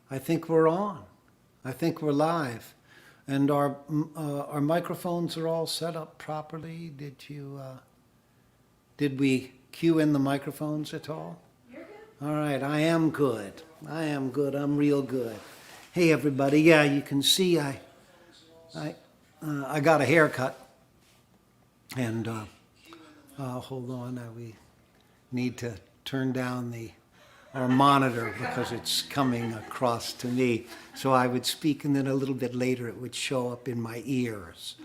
I think we're on. I think we're live. And our microphones are all set up properly. Did we cue in the microphones at all? You're good. All right, I am good. I am good. I'm real good. Hey, everybody. Yeah, you can see I got a haircut. And hold on, we need to turn down our monitor because it's coming across to me. So I would speak, and then a little bit later it would show up in my ears.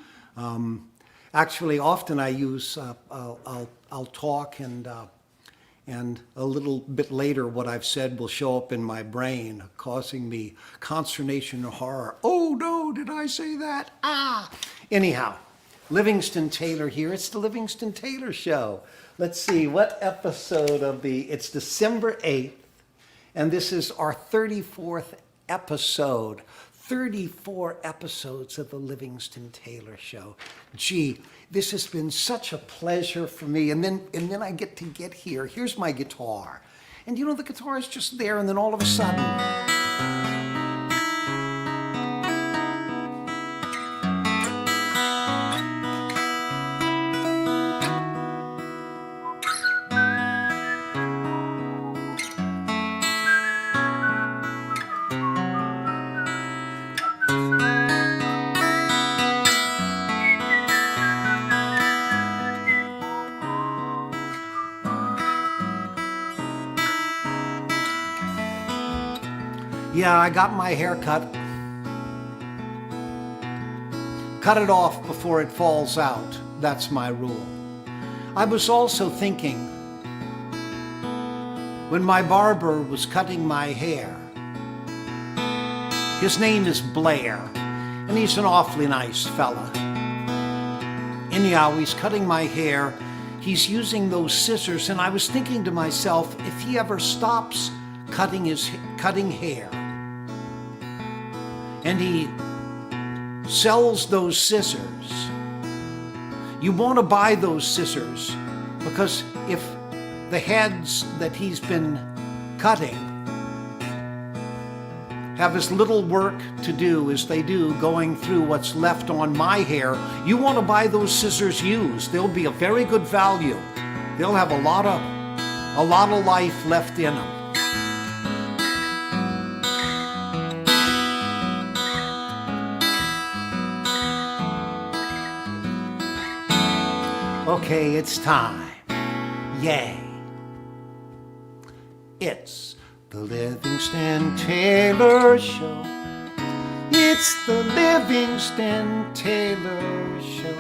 Actually, often I use I'll talk, and a little bit later what I've said will show up in my brain, causing me consternation and horror. Oh no, did I say that? Anyhow, Livingston Taylor here. It's the Livingston Taylor Show. Let's see, what episode it's December 8th, and this is our 34th episode. 34 episodes of the Livingston Taylor Show. Gee, this has been such a pleasure for me. And then I get to get here. Here's my guitar. And you know, the guitar is just there, and then all of a sudden, yeah, I got my hair cut. Cut it off before it falls out. That's my rule. I was also thinking, when my barber was cutting my hair, his name is Blair, and he's an awfully nice fella. Anyhow, he's cutting my hair. He's using those scissors, and I was thinking to myself, if he ever stops cutting hair, and he sells those scissors, you want to buy those scissors, because if the heads that he's been cutting have as little work to do as they do going through what's left on my hair, you want to buy those scissors used. They'll be a very good value. They'll have a lot of life left in them. Okay, it's time. Yay. It's the Livingston Taylor Show. It's the Livingston Taylor Show.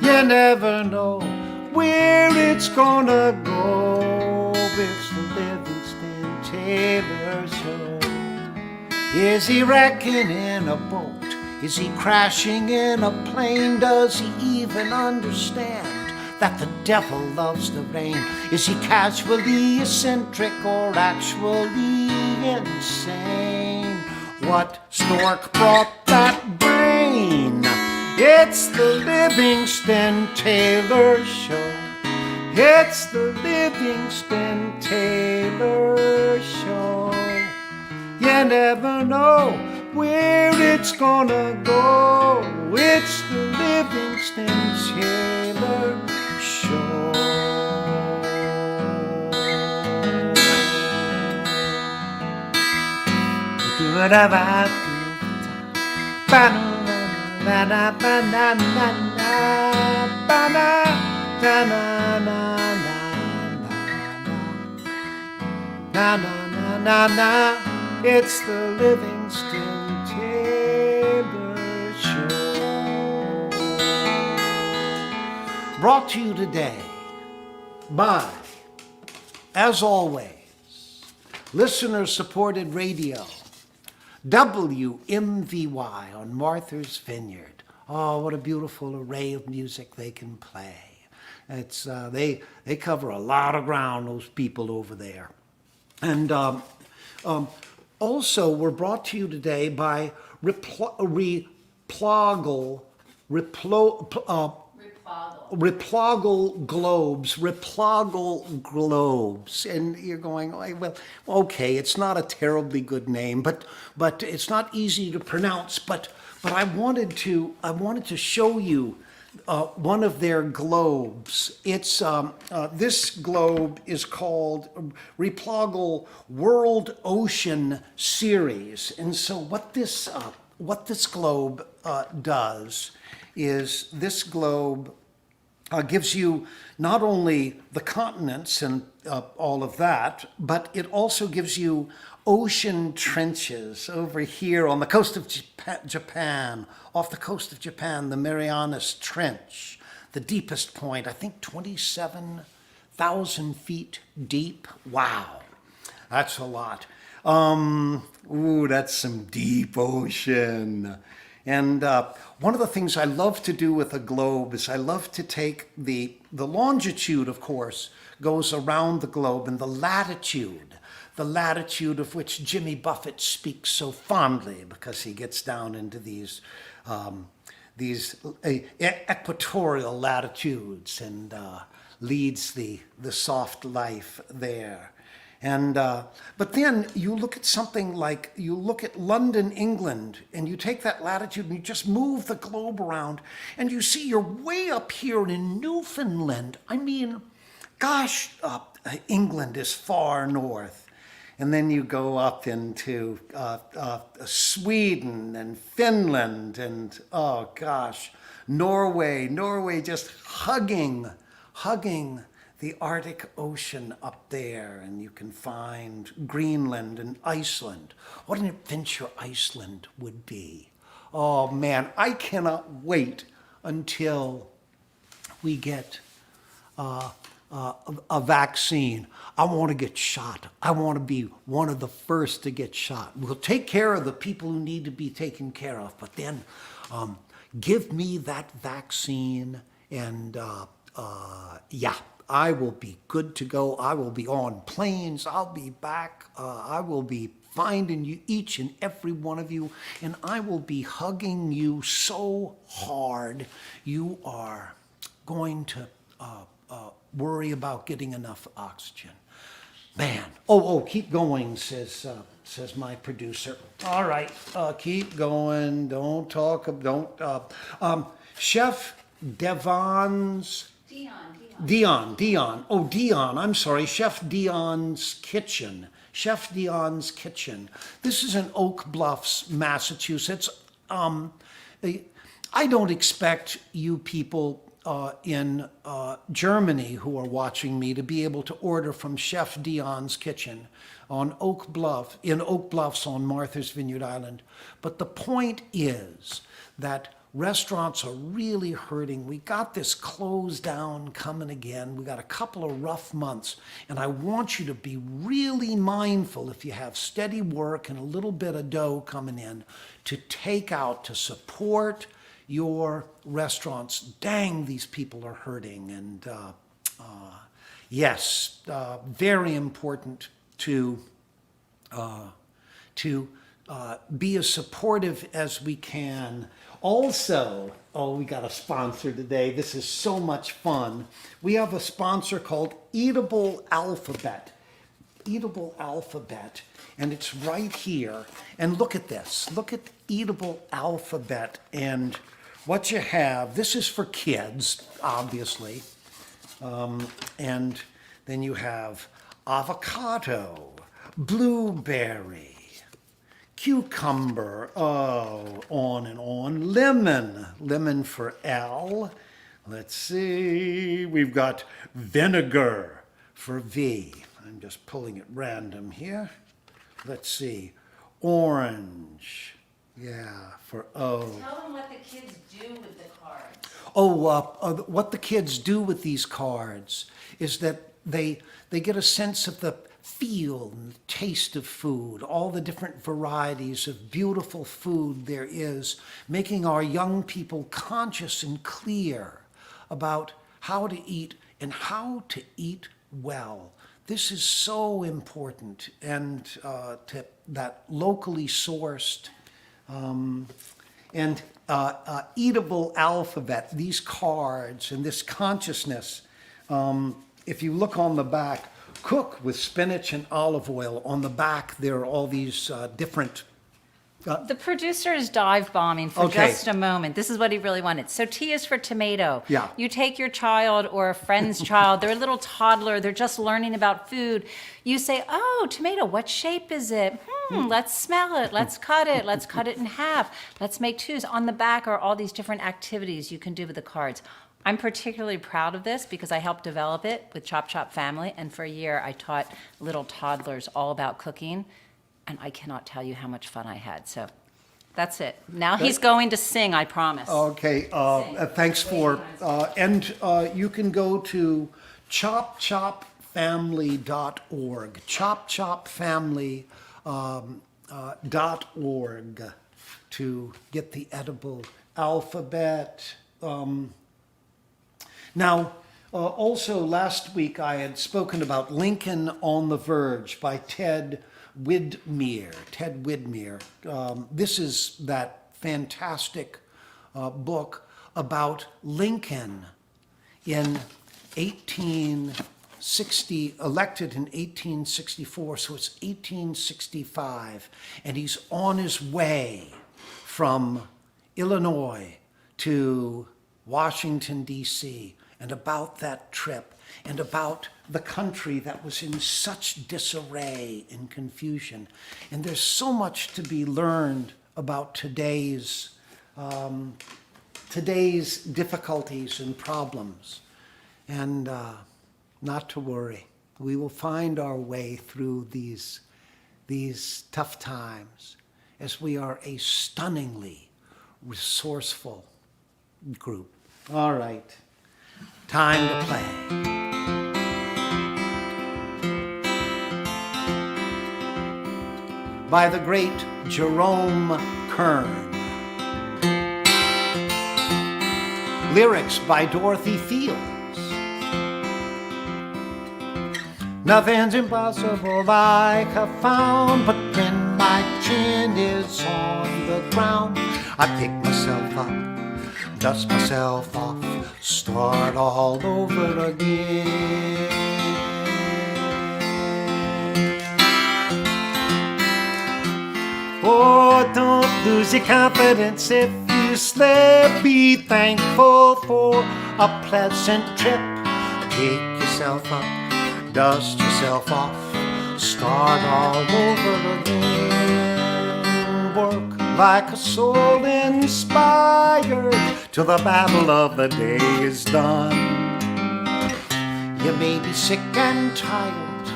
You never know where it's gonna go. It's the Livingston Taylor Show. Is he wrecking in a boat? Is he crashing in a plane? Does he even understand that the devil loves the rain? Is he casually eccentric or actually insane? What stork brought that brain? It's the Livingston Taylor Show. It's the Livingston Taylor Show. You never know where it's gonna go. It's the Livingston Taylor Show. It's the Livingston Taylor Show. Brought to you today by, as always, listener-supported radio, WMVY on Martha's Vineyard. Oh, what a beautiful array of music they can play. It's they cover a lot of ground, those people over there. And also, we're brought to you today by Replogle Replogle globes, replogle globes. And you're going, oh, well, okay, it's not a terribly good name, but it's not easy to pronounce. But I wanted to show you one of their globes. It's this globe is called Replogle World Ocean Series. And so what this globe does is this globe gives you not only the continents and all of that, but it also gives you ocean trenches over here on the coast of Japan, off the coast of Japan, the Marianas Trench, the deepest point, I think 27,000 feet deep. Wow, that's a lot. Ooh, that's some deep ocean. And one of the things I love to do with a globe is I love to take the longitude, of course, goes around the globe, and the latitude of which Jimmy Buffett speaks so fondly because he gets down into these equatorial latitudes and leads the soft life there. And but then you look at something like, you look at London, England, and you take that latitude and you just move the globe around and you see you're way up here in Newfoundland. I mean, gosh, England is far north. And then you go up into Sweden and Finland and, oh gosh, Norway just hugging the Arctic Ocean up there, and you can find Greenland and Iceland. What an adventure Iceland would be. Oh man, I cannot wait until we get a vaccine. I want to get shot. I want to be one of the first to get shot. We'll take care of the people who need to be taken care of, but then give me that vaccine and yeah. I will be good to go. I will be on planes. I'll be back. I will be finding you, each and every one of you, and I will be hugging you so hard you are going to worry about getting enough oxygen. Man, keep going, says my producer. All right, keep going. Don't talk. Chef Devon's. Dion. Oh, Dion, I'm sorry. Chef Dion's Kitchen. Chef Dion's Kitchen. This is in Oak Bluffs, Massachusetts. I don't expect you people in Germany who are watching me to be able to order from Chef Dion's Kitchen in Oak Bluffs on Martha's Vineyard Island. But the point is that restaurants are really hurting. We got this close down coming again. We got a couple of rough months, and I want you to be really mindful, if you have steady work and a little bit of dough coming in, to take out, to support your restaurants. Dang, these people are hurting. And yes, very important to be as supportive as we can. Also, we got a sponsor today. This is so much fun. We have a sponsor called Eatable Alphabet. Eatable Alphabet. And it's right here. And look at this. Look at Eatable Alphabet. And what you have, this is for kids, obviously. And then you have avocado, blueberry, cucumber, on and on. Lemon for L. Let's see, we've got vinegar for V. I'm just pulling it random here. Let's see, orange, yeah, for O. Tell them what the kids do with the cards. What the kids do with these cards is that they get a sense of the feel and the taste of food, all the different varieties of beautiful food there is, making our young people conscious and clear about how to eat and how to eat well. This is so important, and that locally sourced And Eatable alphabet, these cards and this consciousness, if you look on the back, cook with spinach and olive oil. On the back, there are all these different. The producer is dive bombing for Okay. just a moment. This is what he really wanted. So T is for tomato. Yeah. You take your child or a friend's child, they're a little toddler, they're just learning about food. You say, oh, tomato, what shape is it? Let's smell it, let's cut it in half, let's make twos. On the back are all these different activities you can do with the cards. I'm particularly proud of this because I helped develop it with Chop Chop Family, and for a year I taught little toddlers all about cooking. And I cannot tell you how much fun I had. So that's it. Now he's going to sing, I promise. Okay, thanks for, and you can go to chopchopfamily.org, chopchopfamily.org to get the edible alphabet. Now, also last week I had spoken about Lincoln on the Verge by Ted Widmer. This is that fantastic book about Lincoln in 1860, elected in 1864, so it's 1865, and he's on his way from Illinois to Washington, D.C., and about that trip, and about the country that was in such disarray and confusion. And there's so much to be learned about today's difficulties and problems. And not to worry, we will find our way through these tough times, as we are a stunningly resourceful group. All right, time to play. By the great Jerome Kern. Lyrics by Dorothy Fields. Nothing's impossible I have found, but when my chin is on the ground, I pick myself up, dust myself off, start all over again. Oh, don't lose your confidence if you slip. Be thankful for a pleasant trip. Pick yourself up, dust yourself off, start all over again. Work like a soul inspired till the battle of the day is done. You may be sick and tired,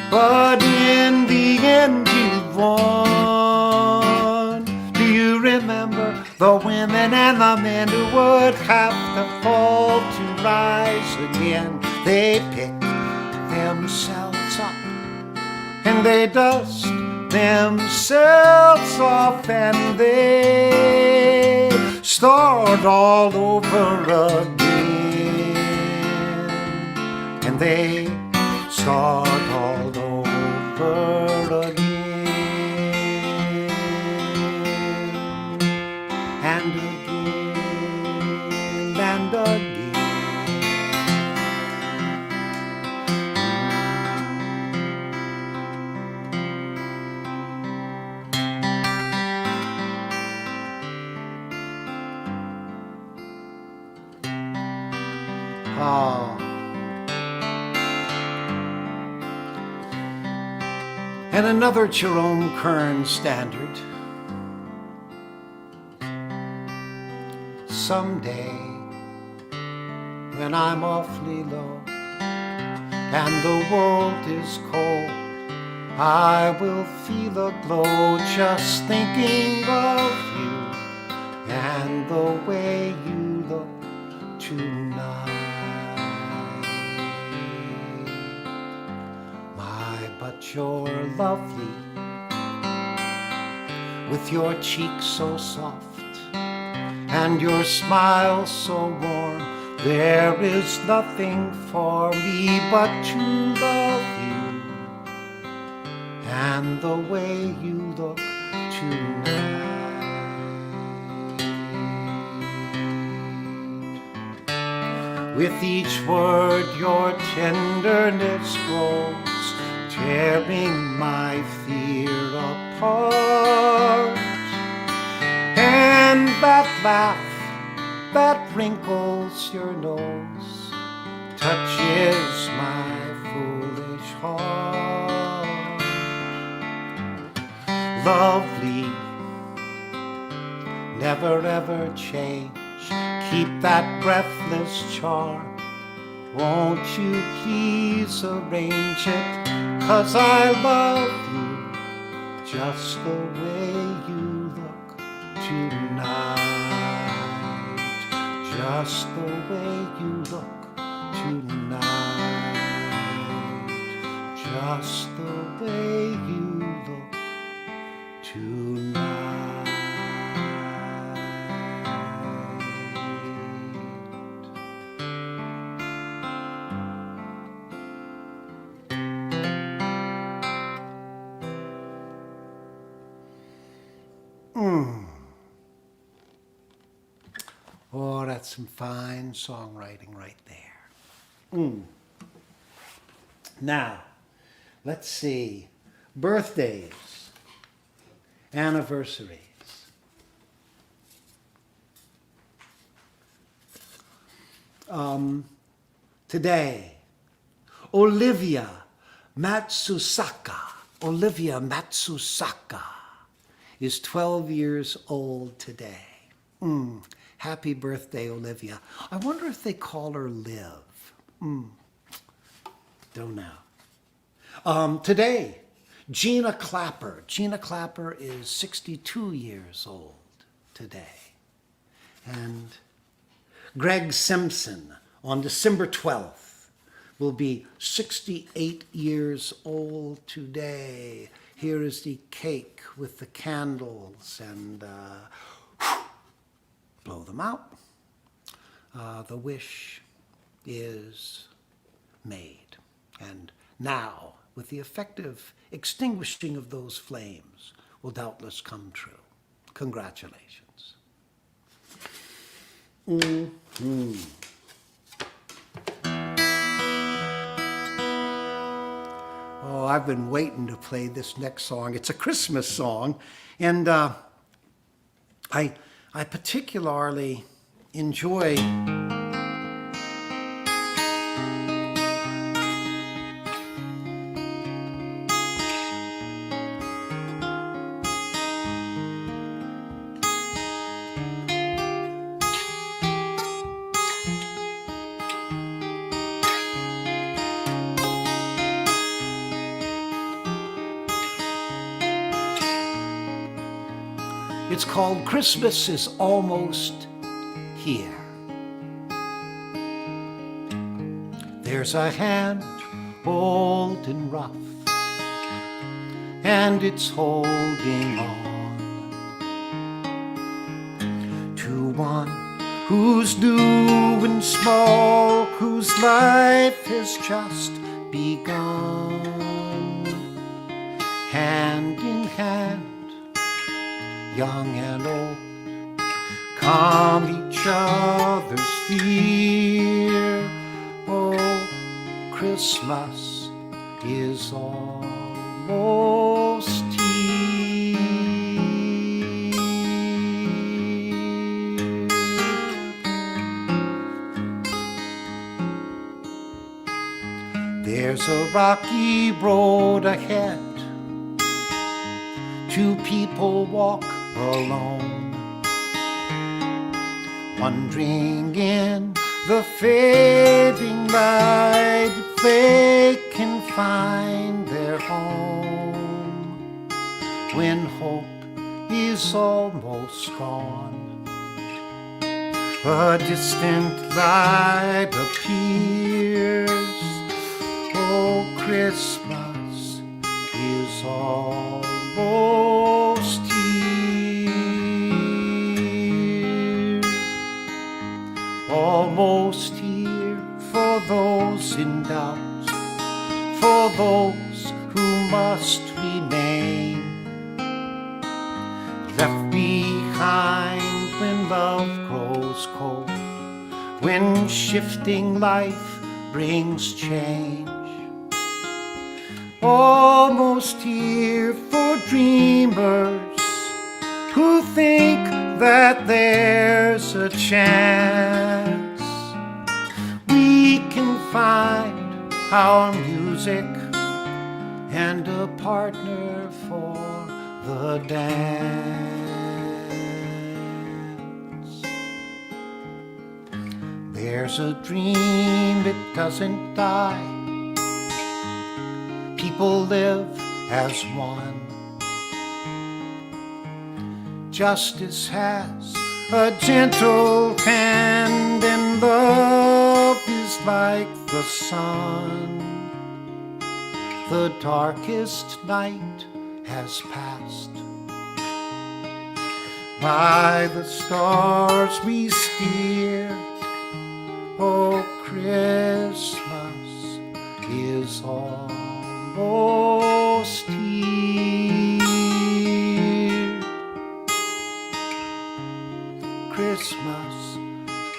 but in the end you've won. Do you remember the women and the men who would have to fall to rise again? They pick themselves up and they dust themselves off and they start all over again. And they start all over again. And again and again. Oh. And another Jerome Kern standard. Someday, when I'm awfully low and the world is cold, I will feel a glow just thinking of you and the way you look tonight. But you're lovely, with your cheeks so soft and your smile so warm. There is nothing for me but to love you and the way you look tonight. With each word your tenderness grows, tearing my fear apart. And that laugh that wrinkles your nose touches my foolish heart. Lovely, never ever change, keep that breathless charm. Won't you please arrange it, 'cause I love you just the way you look tonight. Just the way you look tonight. Just the way you look tonight. Oh, that's some fine songwriting right there. Now, let's see. Birthdays, anniversaries. Today, Olivia Matsusaka is 12 years old today. Happy birthday, Olivia. I wonder if they call her Liv. Don't know. Today, Gina Clapper. Gina Clapper is 62 years old today. And Greg Simpson on December 12th will be 68 years old today. Here is the cake with the candles and blow them out. The wish is made. And now, with the effective extinguishing of those flames, will doubtless come true. Congratulations. Oh, I've been waiting to play this next song. It's a Christmas song, and I particularly enjoy It's called Christmas is Almost Here. There's a hand old and rough, and it's holding on to one who's new and small, whose life has just begun. Hand in hand, young and old, calm each other's fear. Oh, Christmas is almost here. There's a rocky road ahead. Two people walk alone, wondering in the fading light if they can find their home. When hope is almost gone, a distant light appears. Oh, Christmas is almost here. Almost here for those in doubt, for those who must remain, left behind when love grows cold, when shifting life brings change. Almost here for dreamers who think that there's a chance we can find our music and a partner for the dance. There's a dream, it doesn't die. People live as one. Justice has a gentle hand, and love is like the sun. The darkest night has passed. By the stars we steer. Oh, Christmas is almost here. Christmas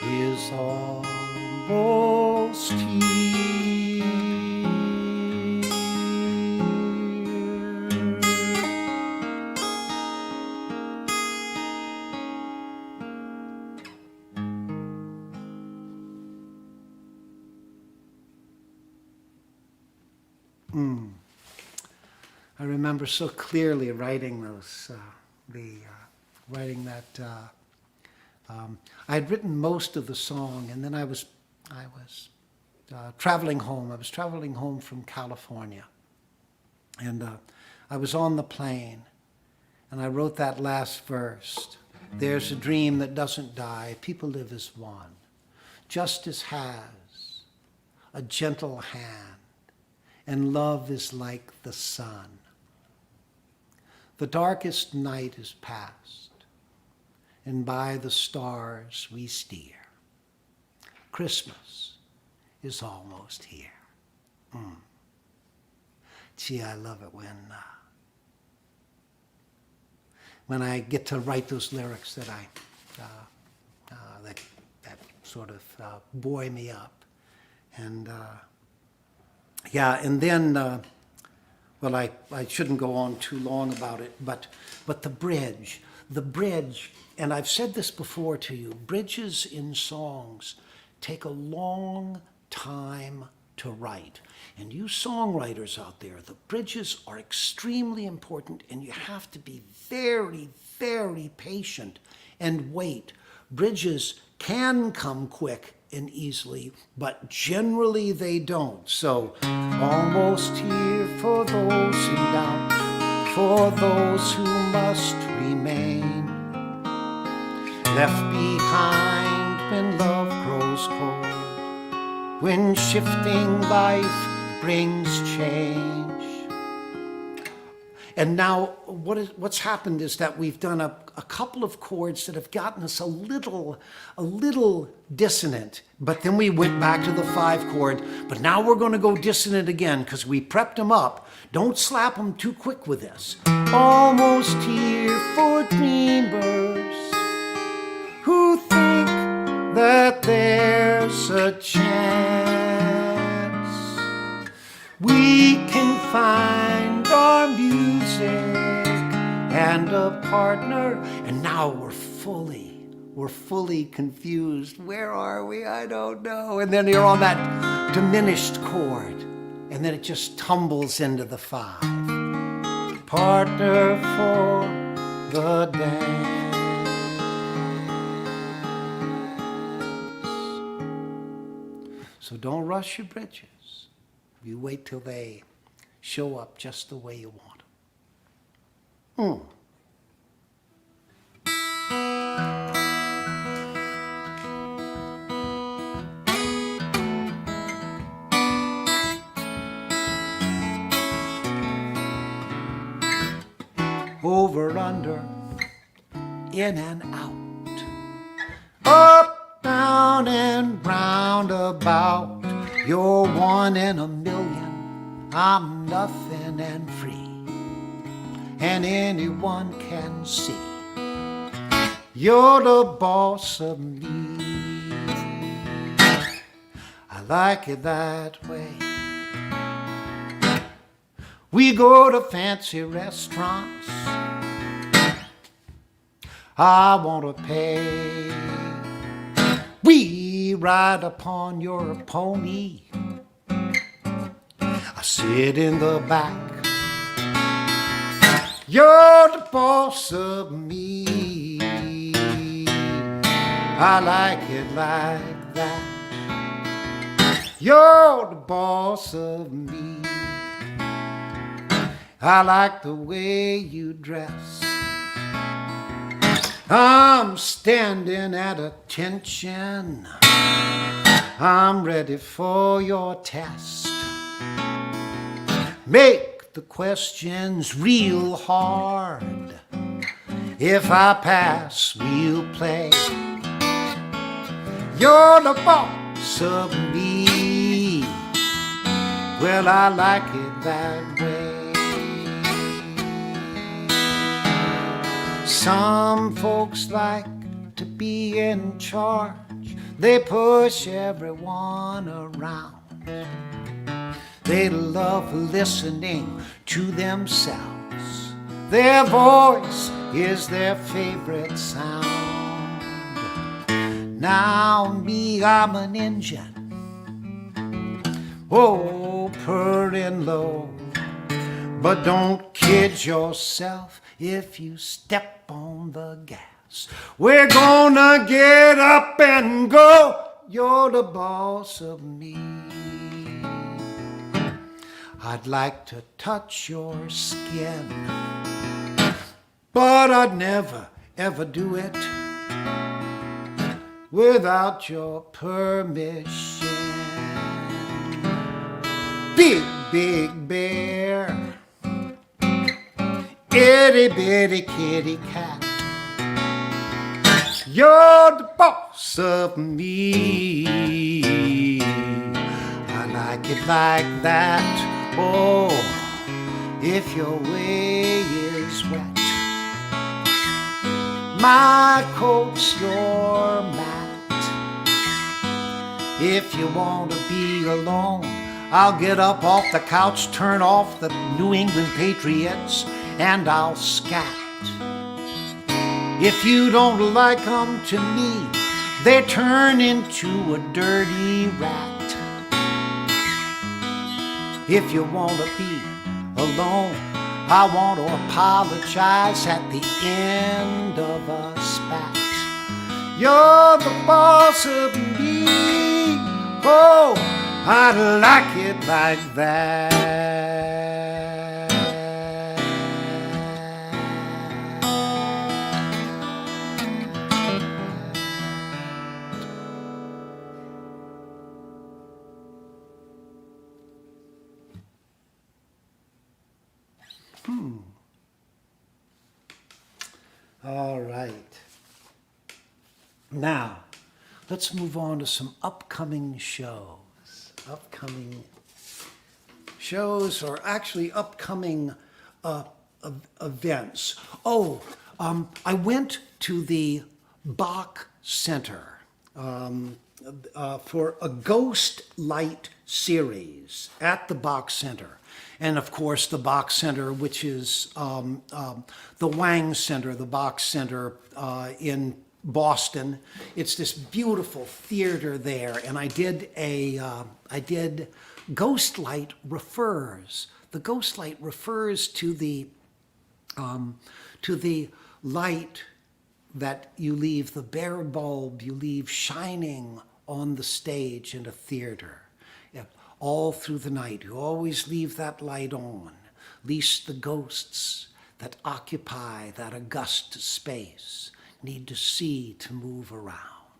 is almost here. I remember so clearly writing those, writing that. I had written most of the song, and then I was traveling home. I was traveling home from California, and I was on the plane, and I wrote that last verse. There's a dream that doesn't die. People live as one. Justice has a gentle hand, and love is like the sun. The darkest night is past, and by the stars we steer. Christmas is almost here. Gee, I love it when I get to write those lyrics that that sort of buoy me up. And and then, well, I shouldn't go on too long about it, but the bridge, and I've said this before to you, bridges in songs take a long time to write. And you songwriters out there, the bridges are extremely important, and you have to be very, very patient and wait. Bridges can come quick and easily, but generally they don't. So, almost here for those in doubt, for those who must remain, left behind when love grows cold, when shifting life brings change. And now what's happened is that we've done a couple of chords that have gotten us a little dissonant, but then we went back to the 5 chord, but now we're going to go dissonant again because we prepped them up. Don't slap them too quick with this. Almost here for dreamers who think that there's a chance we can find our music and a partner. And now we're fully confused. Where are we? I don't know. And then you're on that diminished chord, and then it just tumbles into the 5. Partner for the dance. So don't rush your bridges. You wait till they show up just the way you want them. Over, under, in and out, up, down, and round about. You're one in a million, I'm nothing and free, and anyone can see you're the boss of me. like it that way. We go to fancy restaurants, I want to pay. We ride upon your pony, I sit in the back. You're the boss of me, I like it like that. You're the boss of me, I like the way you dress. I'm standing at attention, I'm ready for your test. Make the questions real hard. If I pass, we'll play. You're the boss of me, well, I like it that way. Some folks like to be in charge, they push everyone around. They love listening to themselves, their voice is their favorite sound. Now me, I'm an engine, oh, purring low. But don't kid yourself if you step on the gas. We're gonna get up and go. You're the boss of me. I'd like to touch your skin, but I'd never ever do it without your permission. Big, big bear, itty bitty kitty cat, you're the boss of me. I like it like that. Oh, if your way is wet, my coat's your mat. If you want to be alone, I'll get up off the couch, turn off the New England Patriots, and I'll scat. If you don't like 'em to me, they turn into a dirty rat. If you want to be alone, I want to apologize at the end of a spat. You're the boss of me, oh, I like it like that. All right. Now, let's move on to some upcoming shows. Upcoming shows, or actually upcoming events. Oh, I went to the Bach Center for a Ghost Light series at the Bach Center. And of course, the Bach Center, which is the Wang Center, the Bach Center in Boston. It's this beautiful theater there, and I did Ghost Light Refers. The Ghost Light refers to the light that you leave, the bare bulb you leave shining on the stage in a theater. Yeah, all through the night, you always leave that light on, lest the ghosts that occupy that august space need to see to move around.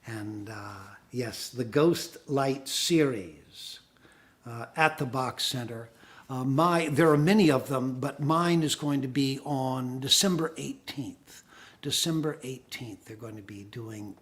And yes, the Ghost Light series at the Bach Center. There are many of them, but mine is going to be on December 18th. December 18th, they're going to be doing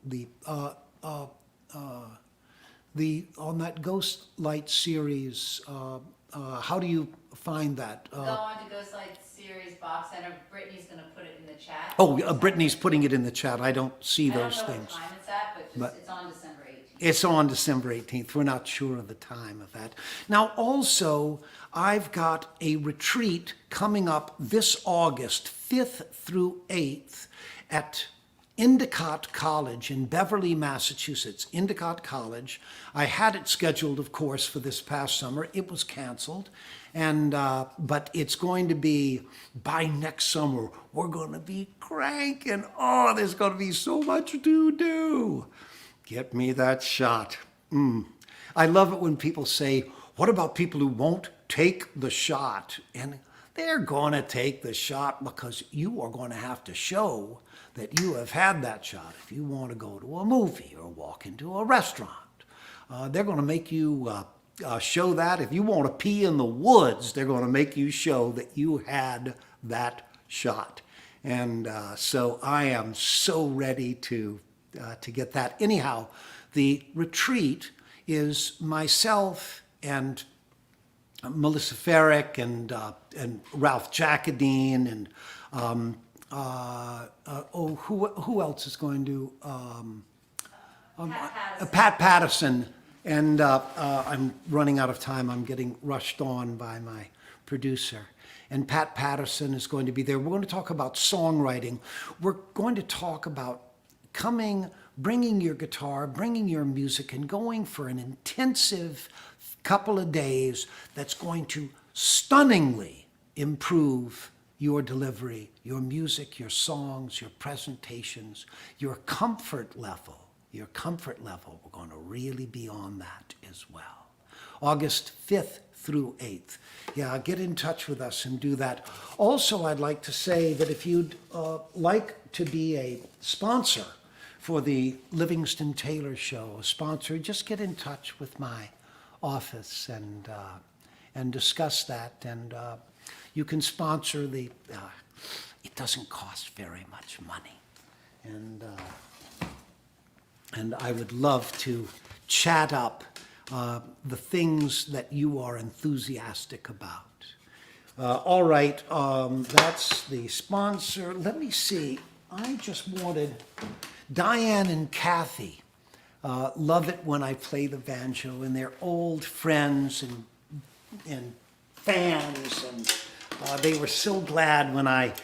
on that Ghost Light series. How do you find that? Go on to Ghost Light Series Box Center. Brittany's going to put it in the chat. Oh, Brittany's putting it in the chat. I don't see those I don't know things. what time it's at, but it's on December 18th. It's on December 18th. We're not sure of the time of that. Now, also, I've got a retreat coming up this August, 5th through 8th, at Endicott College in Beverly, Massachusetts. Endicott College. I had it scheduled, of course, for this past summer. It was canceled. But it's going to be, by next summer, we're going to be cranking. Oh, there's going to be so much to do. Get me that shot. I love it when people say, what about people who won't take the shot? And they're going to take the shot because you are going to have to show that you have had that shot. If you want to go to a movie or walk into a restaurant, they're going to make you show that. If you want to pee in the woods, they're going to make you show that you had that shot. And so I am so ready to get that. Anyhow, the retreat is myself and Melissa Farrick and Ralph Jacadine and who else is going to Pat Patterson. And I'm running out of time. I'm getting rushed on by my producer. And Pat Patterson is going to be there. We're going to talk about songwriting. We're going to talk about bringing your guitar, bringing your music, and going for an intensive couple of days that's going to stunningly improve your delivery, your music, your songs, your presentations, your comfort level. Your comfort level, we're going to really be on that as well. August 5th through 8th. Yeah, get in touch with us and do that. Also, I'd like to say that if you'd like to be a sponsor for the Livingston Taylor Show, a sponsor, just get in touch with my office and discuss that. And you can sponsor it doesn't cost very much money. And I would love to chat up the things that you are enthusiastic about. All right, that's the sponsor. Let me see. I just wanted Diane and Kathy. Love it when I play the banjo, and they're old friends and fans, and they were so glad when I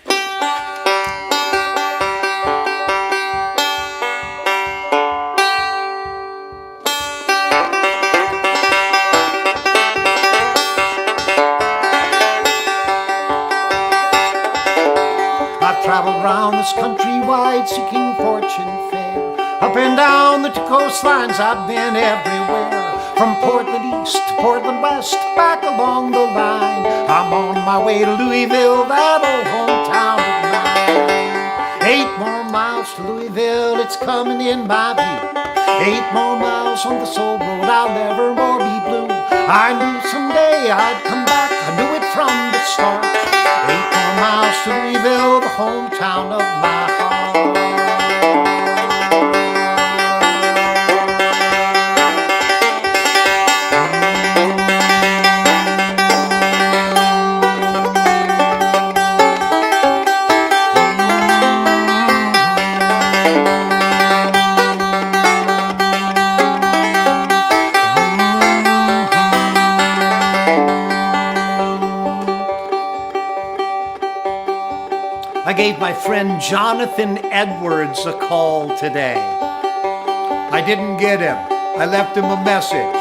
traveled round this country wide seeking fortune fair. Up and down the two coastlines I've been everywhere. From Portland East to Portland West, back along the line. I'm on my way to Louisville, that old hometown of mine. 8 more miles to Louisville, it's coming in my view. 8 more miles on the soul road, I'll never more be blue. I knew someday I'd come back, I knew it from the start. 8 more miles to Louisville, the hometown of my heart. I gave my friend Jonathan Edwards a call today. I didn't get him. I left him a message,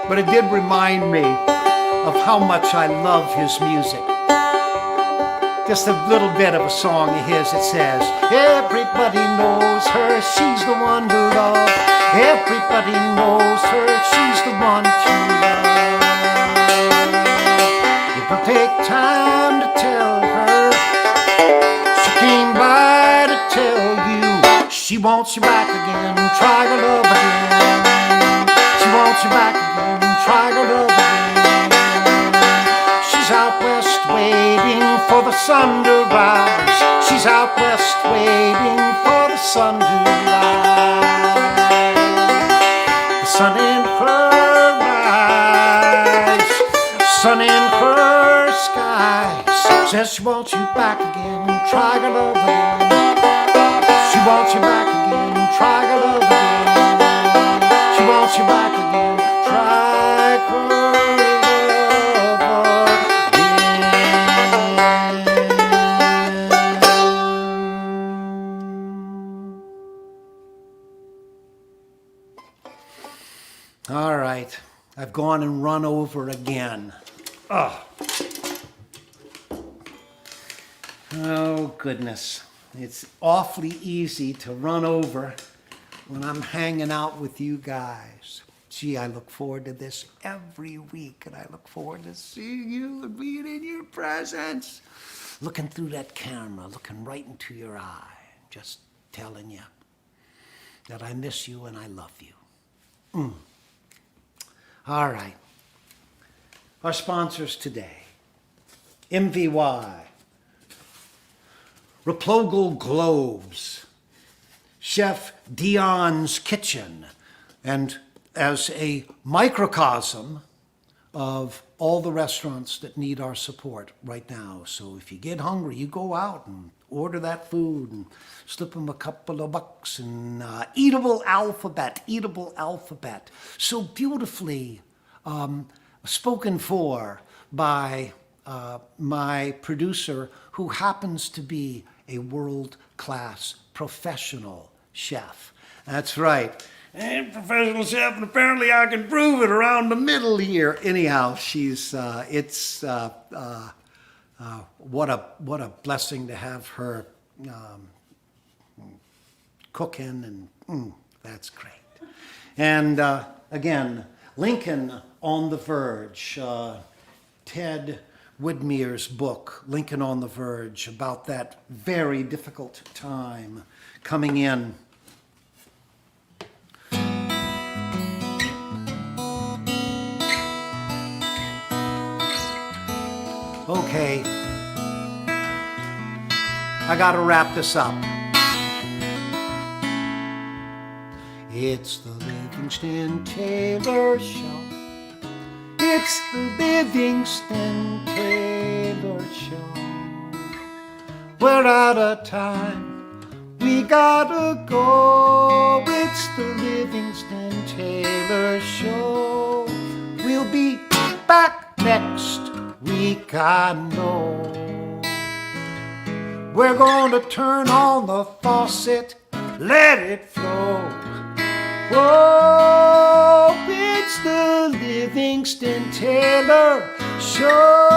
but it did remind me of how much I love his music. Just a little bit of a song of his. It says, everybody knows her, she's the one to love. Everybody knows her, she's the one to love. It'll take time to tell her. Came by to tell you she wants you back again, try her love again. She wants you back again, try her love again. She's out west waiting for the sun to rise. She's out west waiting for the sun to rise. The sun in her eyes, sun in her skies. Says she wants you back again, try her love again. She wants you back again, try her love again. She wants All right. I've gone and run over again. Oh, goodness. It's awfully easy to run over when I'm hanging out with you guys. Gee, I look forward to this every week, and I look forward to seeing you and being in your presence. Looking through that camera, looking right into your eye, just telling you that I miss you and I love you. All right. Our sponsors today, MVY, Replogal Globes, Chef Dion's Kitchen, and as a microcosm of all the restaurants that need our support right now. So if you get hungry, you go out and order that food and slip them a couple of bucks. And Eatable Alphabet, so beautifully spoken for by my producer, who happens to be a world-class professional chef. That's right. And professional chef, and apparently I can prove it around the middle here. Anyhow, she's what a blessing to have her cooking, and that's great. And again, Lincoln on the Verge, Ted Widmer's book, Lincoln on the Verge, about that very difficult time coming in. Okay, I gotta wrap this up. It's the Livingston Taylor Show. It's the Livingston Taylor Show. We're out of time, we gotta go. It's the Livingston Taylor Show. We'll be back next week, I know. We're gonna turn on the faucet, let it flow. Whoa, it's the Livingston Taylor Show.